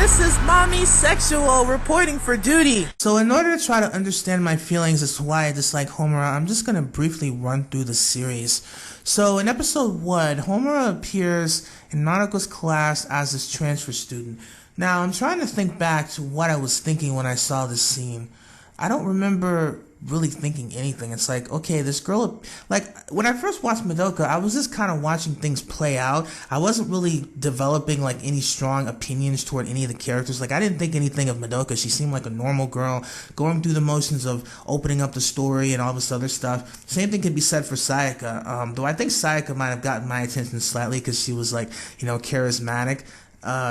This is Mommy Sexual reporting for duty. So in order to try to understand my feelings as to why I dislike Homura, I'm just gonna briefly run through the series. So in episode 1, Homura appears in Madoka's class as this transfer student. Now I'm trying to think back to what I was thinking when I saw this scene. I don't remember really thinking anything. It's like, okay, this girl, like, when I first watched Madoka, I was just kind of watching things play out. I wasn't really developing, like, any strong opinions toward any of the characters. Like, I didn't think anything of Madoka. She seemed like a normal girl, going through the motions of opening up the story and all this other stuff. Same thing could be said for Sayaka, though I think Sayaka might have gotten my attention slightly because she was, like, you know, charismatic.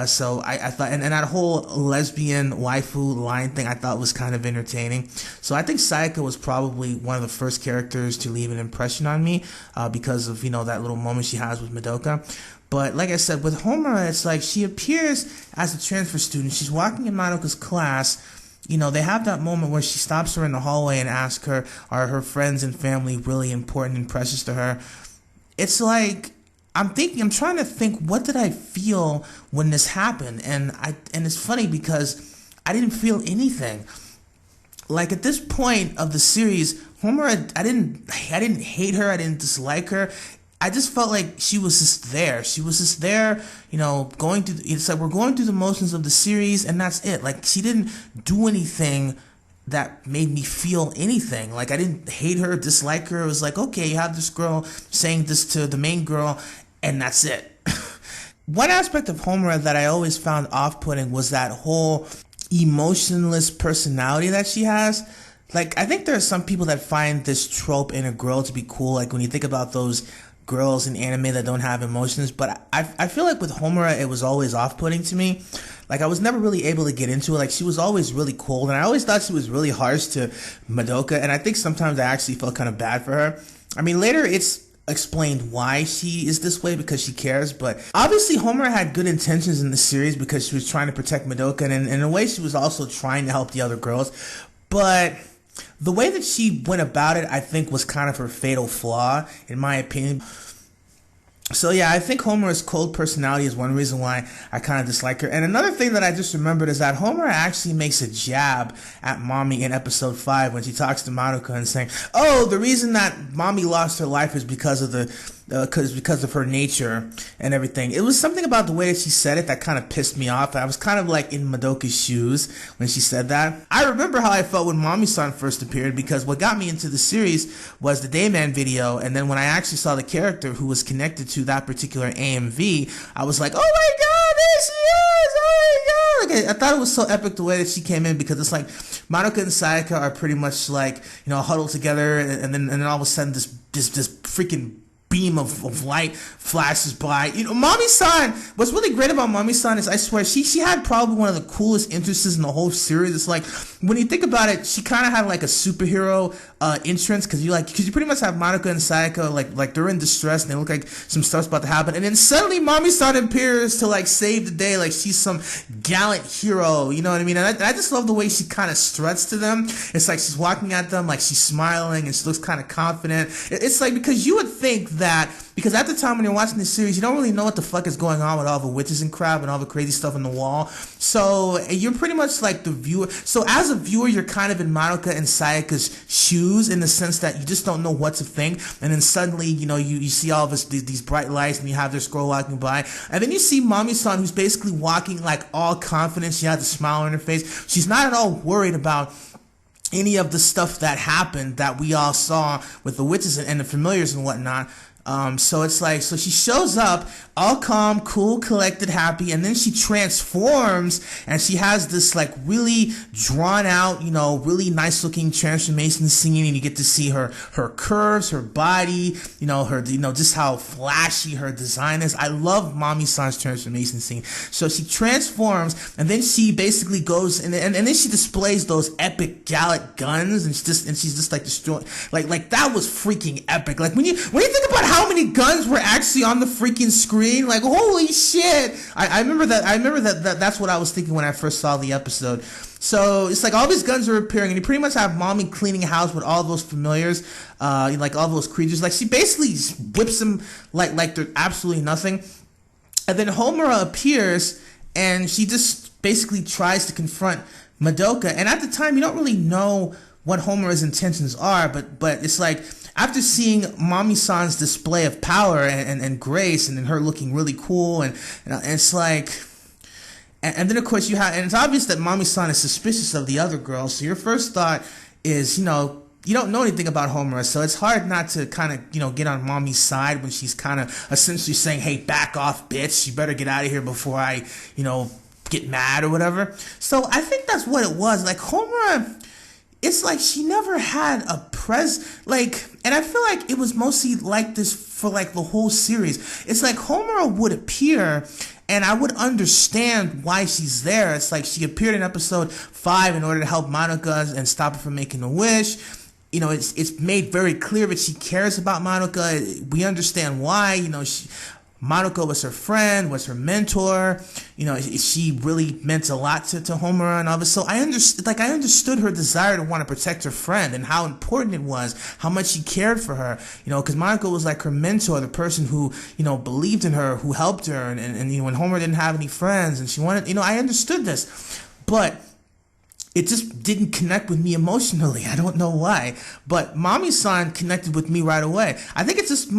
So I thought, and that whole lesbian waifu line thing I thought was kind of entertaining. So I think Sayaka was probably one of the first characters to leave an impression on me, because of, you know, that little moment she has with Madoka. But like I said, with Homura, it's like she appears as a transfer student. She's walking in Madoka's class. You know, they have that moment where she stops her in the hallway and asks her, are her friends and family really important and precious to her? It's like, I'm trying to think, what did I feel when this happened? And it's funny because I didn't feel anything. Like, at this point of the series, Homura, I didn't hate her, I didn't dislike her. I just felt like she was just there. She was just there, you know, it's like we're going through the motions of the series and that's it. Like, she didn't do anything that made me feel anything. Like, I didn't hate her, dislike her. It was like, okay, you have this girl saying this to the main girl, and that's it. One aspect of Homura that I always found off-putting was that whole emotionless personality that she has. Like, I think there are some people that find this trope in a girl to be cool, like when you think about those girls in anime that don't have emotions, but I feel like with Homura, it was always off-putting to me. Like, I was never really able to get into it. Like, she was always really cold, and I always thought she was really harsh to Madoka, and I think sometimes I actually felt kind of bad for her. I mean, later it's explained why she is this way, because she cares, but obviously Homura had good intentions in the series because she was trying to protect Madoka, and in a way she was also trying to help the other girls, but the way that she went about it, I think, was kind of her fatal flaw, in my opinion. So yeah, I think Homura's cold personality is one reason why I kind of dislike her. And another thing that I just remembered is that Homura actually makes a jab at Mami in episode 5 when she talks to Madoka and saying, oh, the reason that Mami lost her life is because of because of her nature and everything. It was something about the way that she said it that kind of pissed me off. I was kind of like in Madoka's shoes when she said that. I remember how I felt when Mami-san first appeared, because what got me into the series was the Dayman video, and then when I actually saw the character who was connected to that particular AMV, I was like, oh my god, there she is! Oh my god! Like, I thought it was so epic the way that she came in, because it's like Madoka and Sayaka are pretty much like, you know, huddled together, and then all of a sudden this freaking beam of light flashes by. You know, Mami-san, what's really great about Mami-san is, I swear, she had probably one of the coolest entrances in the whole series. It's like, when you think about it, she kind of had like a superhero entrance, because you pretty much have Madoka and Sayaka, like they're in distress and they look like some stuff's about to happen, and then suddenly Mami-san appears to like save the day, like she's some gallant hero, you know what I mean? And I just love the way she kind of struts to them. It's like she's walking at them, like she's smiling and she looks kind of confident. It's like, because you would think that, because at the time when you're watching this series, you don't really know what the fuck is going on with all the witches and crap and all the crazy stuff on the wall. So you're pretty much like the viewer. So as a viewer, you're kind of in Madoka and Sayaka's shoes, in the sense that you just don't know what to think. And then suddenly, you know, you see all of these bright lights, and you have this girl walking by. And then you see Mami-san, who's basically walking like all confident. She has a smile on her face. She's not at all worried about any of the stuff that happened that we all saw with the witches and the familiars and whatnot. So it's like, so she shows up all calm, cool, collected, happy, and then she transforms, and she has this like really drawn out, you know, really nice looking transformation scene, and you get to see her curves, her body, you know, just how flashy her design is. I love Mami-san's transformation scene. So she transforms, and then she basically goes, and then she displays those epic gallant guns, and she's just like destroying, like that was freaking epic. Like when you think about how many guns were actually on the freaking screen, like holy shit. I remember that's what I was thinking when I first saw the episode. So it's like all these guns are appearing, and you pretty much have Mami cleaning a house with all those familiars, like all those creatures. Like she basically whips them like they're absolutely nothing. And then Homura appears, and she just basically tries to confront Madoka, and at the time you don't really know what Homura's intentions are, but it's like after seeing Mami-san's display of power and grace, and then her looking really cool, and it's like, and then of course you have, and it's obvious that Mami-san is suspicious of the other girls, so your first thought is, you know, you don't know anything about Homura, so it's hard not to kind of, you know, get on Mami's side when she's kind of essentially saying, hey, back off, bitch, you better get out of here before I, you know, get mad or whatever. So I think that's what it was. Like, Homura, it's like she never had a like, and I feel like it was mostly like this for like the whole series. It's like Homura would appear and I would understand why she's there. It's like she appeared in episode 5 in order to help Madoka and stop her from making a wish. You know, it's made very clear that she cares about Madoka. We understand why. You know, Madoka was her friend, was her mentor. You know, she really meant a lot to Homura and all this. So I understood her desire to want to protect her friend and how important it was, how much she cared for her. You know, because Madoka was like her mentor, the person who, you know, believed in her, who helped her, and you know, when Homura didn't have any friends and she wanted, you know, I understood this, but it just didn't connect with me emotionally. I don't know why, but Mami-san connected with me right away. I think it's just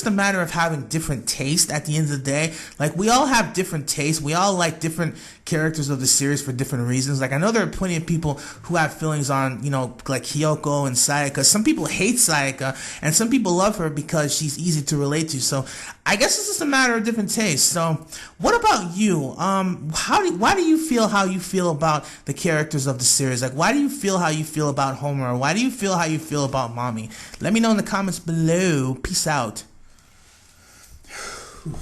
a matter of having different taste at the end of the day. Like, we all have different tastes. We all like different characters of the series for different reasons. Like, I know there are plenty of people who have feelings on, you know, like Hiyoko and Sayaka. Some people hate Sayaka, and some people love her because she's easy to relate to. So I guess it's just a matter of different tastes. So what about you? Why do you feel how you feel about the characters of the series? Like, why do you feel how you feel about Homura? Why do you feel how you feel about Mami? Let me know in the comments below. Peace out.